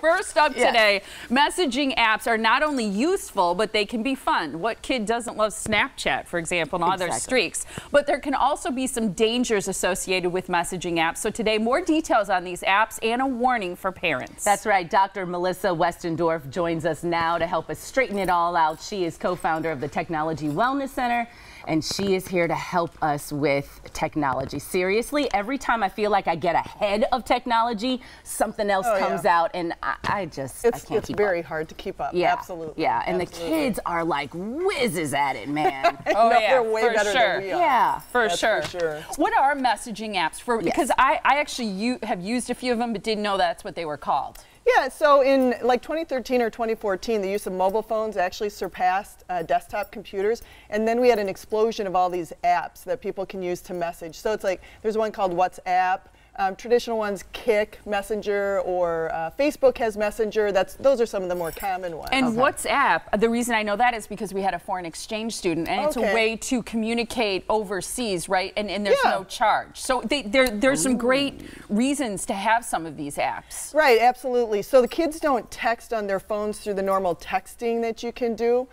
first up today, messaging apps are not only useful, but they can be fun. What kid doesn't love Snapchat, for example, and all their streaks? But there can also be some dangers associated with messaging apps. So today, more details on these apps and a warning for parents. That's right. Dr. Melissa Westendorf joins us now to help us straighten it all out. She is co-founder of the Technology Wellness Center, and she is here to help us with technology. Seriously, every time I feel like I get ahead of technology, something else comes out, and I can't keep up. It's very hard to keep up. Yeah, absolutely. Yeah, and the kids are like whizzes at it, man. They're way better than we are. Yeah, for sure. What are messaging apps for? Because I actually have used a few of them, but didn't know that's what they were called. Yeah, so in like 2013 or 2014, the use of mobile phones actually surpassed desktop computers. And then we had an explosion of all these apps that people can use to message. So it's like, there's one called WhatsApp. Traditional ones, Kik, Messenger, or Facebook has Messenger. Those are some of the more common ones. And WhatsApp, the reason I know that is because we had a foreign exchange student, and it's a way to communicate overseas, right? And there's no charge. So there's some great reasons to have some of these apps. Right, absolutely. So the kids don't text on their phones through the normal texting that you can do.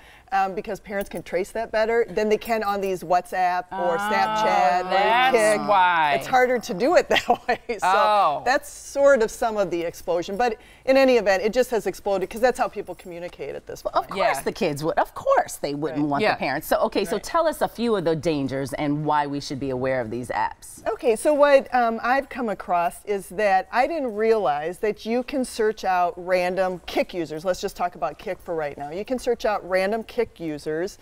Because parents can trace that better than they can on these WhatsApp or Snapchat or Kik. That's why. It's harder to do it that way. So that's sort of some of the explosion. But in any event, it just has exploded because that's how people communicate at this point. Well, of course the kids would. Of course they wouldn't want the parents. So, so tell us a few of the dangers and why we should be aware of these apps. Okay, so what I've come across is that I didn't realize that you can search out random Kik users. Let's just talk about Kik for right now. You can search out random Kik users.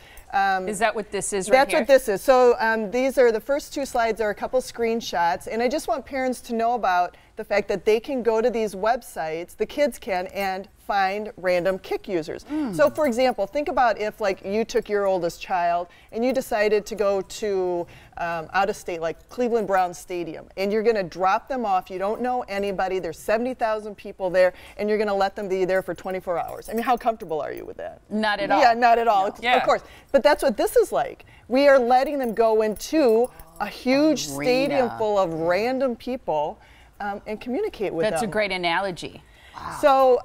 Is that what this is right here? That's what this is. So these are the first two slides are a couple screenshots, and I just want parents to know about the fact that they can go to these websites, the kids can, and find random Kik users. So for example, think about if like you took your oldest child and you decided to go to out of state, like Cleveland Browns Stadium, and you're going to drop them off. You don't know anybody. There's 70,000 people there, and you're going to let them be there for 24 hours. I mean, how comfortable are you with that? Not at all. Yeah, not at all. No. Of course. But that's what this is like. We are letting them go into a huge stadium full of random people and communicate with them. That's a great analogy. Wow. So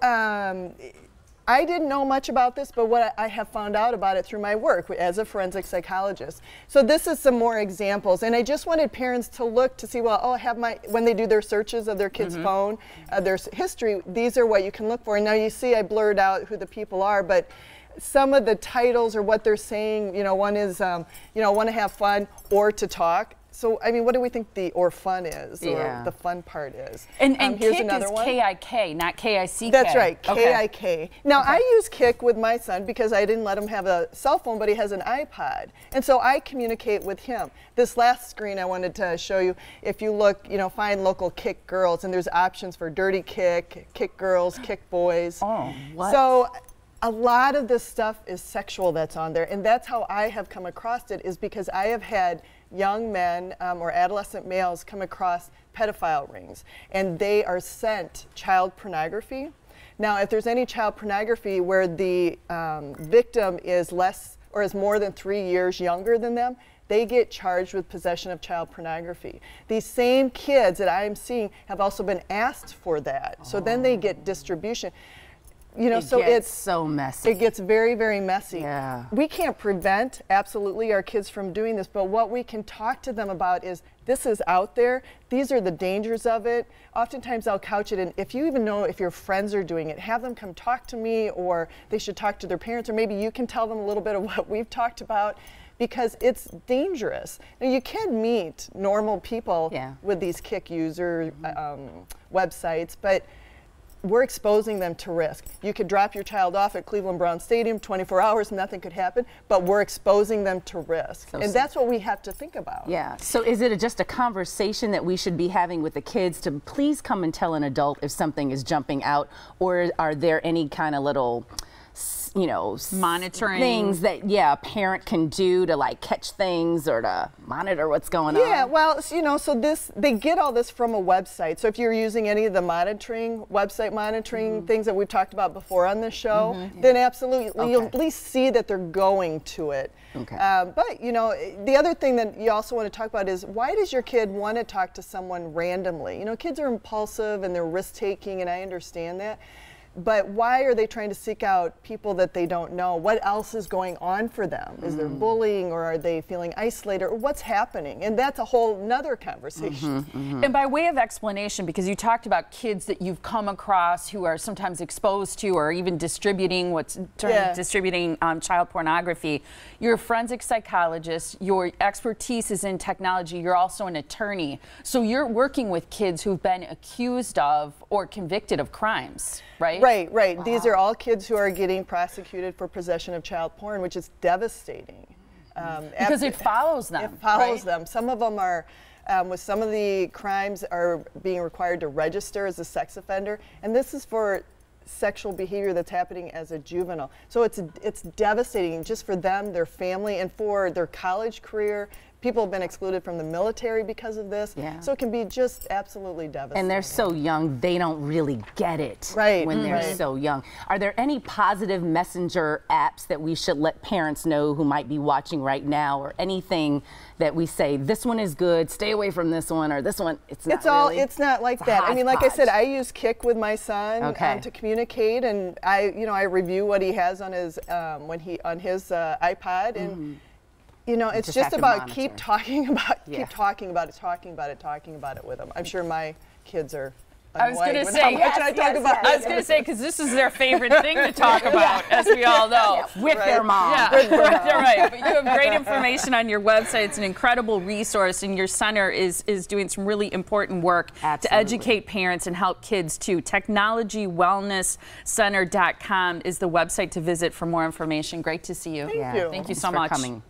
I didn't know much about this, but what I have found out about it through my work as a forensic psychologist. So this is some more examples, and I just wanted parents to look to see, well, when they do their searches of their kid's phone, their history, these are what you can look for. And now you see I blurred out who the people are, but some of the titles or what they're saying, one is, want to have fun or to talk. So, I mean, what do we think the or fun is, or the fun part is? And here's Kik another is one. K-I-K, not K-I-C-K. That's right, K-I-K. Now, I use Kik with my son because I didn't let him have a cell phone, but he has an iPod. And so I communicate with him. This last screen I wanted to show you, if you look, find local Kik girls, and there's options for dirty Kik, Kik girls, Kik boys. Oh, what? So, a lot of this stuff is sexual that's on there, and that's how I have come across it, is because I have had young men or adolescent males come across pedophile rings, and they are sent child pornography. Now, if there's any child pornography where the victim is less or is more than 3 years younger than them, they get charged with possession of child pornography. These same kids that I'm seeing have also been asked for that, so then they get distribution. So it's so messy. It gets very, very messy. Yeah. We can't prevent, absolutely, our kids from doing this, but what we can talk to them about is this is out there. These are the dangers of it. Oftentimes I'll couch it in, if you even know if your friends are doing it, have them come talk to me, or they should talk to their parents, or maybe you can tell them a little bit of what we've talked about, because it's dangerous. Now, you can meet normal people with these Kik user websites, but we're exposing them to risk. You could drop your child off at Cleveland Browns Stadium, 24 hours, nothing could happen, but we're exposing them to risk. And that's what we have to think about. Yeah. So is it just a conversation that we should be having with the kids to please come and tell an adult if something is jumping out, or are there any kind of little monitoring things that a parent can do to like catch things or to monitor what's going on? Yeah, well, so they get all this from a website. So if you're using any of the website monitoring things that we've talked about before on this show, then absolutely you'll at least see that they're going to it. Okay. But the other thing that you also want to talk about is, why does your kid want to talk to someone randomly? Kids are impulsive and they're risk-taking, and I understand that. But why are they trying to seek out people that they don't know? What else is going on for them? Is there bullying, or are they feeling isolated, or what's happening? And that's a whole nother conversation. And by way of explanation, because you talked about kids that you've come across who are sometimes exposed to or even distributing distributing child pornography, you're a forensic psychologist, your expertise is in technology, you're also an attorney. So you're working with kids who've been accused of or convicted of crimes, right? Right. Wow. These are all kids who are getting prosecuted for possession of child porn, which is devastating. Because it follows them. It follows them. Some of them are, with some of the crimes, are being required to register as a sex offender, and this is for sexual behavior that's happening as a juvenile. So it's devastating just for them, their family, and for their college career. People have been excluded from the military because of this. Yeah. So it can be just absolutely devastating. And they're so young, they don't really get it when they're so young. Are there any positive messenger apps that we should let parents know who might be watching right now, or anything that we say, this one is good, stay away from this one, or this one, it's not it's not like that. I mean, like I said, I use Kik with my son to communicate, and I review what he has on his iPod, and it's just about keep talking about it with them. I'm sure my kids are. I was going to say, because this is their favorite thing to talk about, as we all know. With their mom. Yeah, right. But you have great information on your website. It's an incredible resource, and your center is doing some really important work to educate parents and help kids too. TechnologyWellnessCenter.com is the website to visit for more information. Great to see you. Thank you. Thank you so much. Thanks for coming.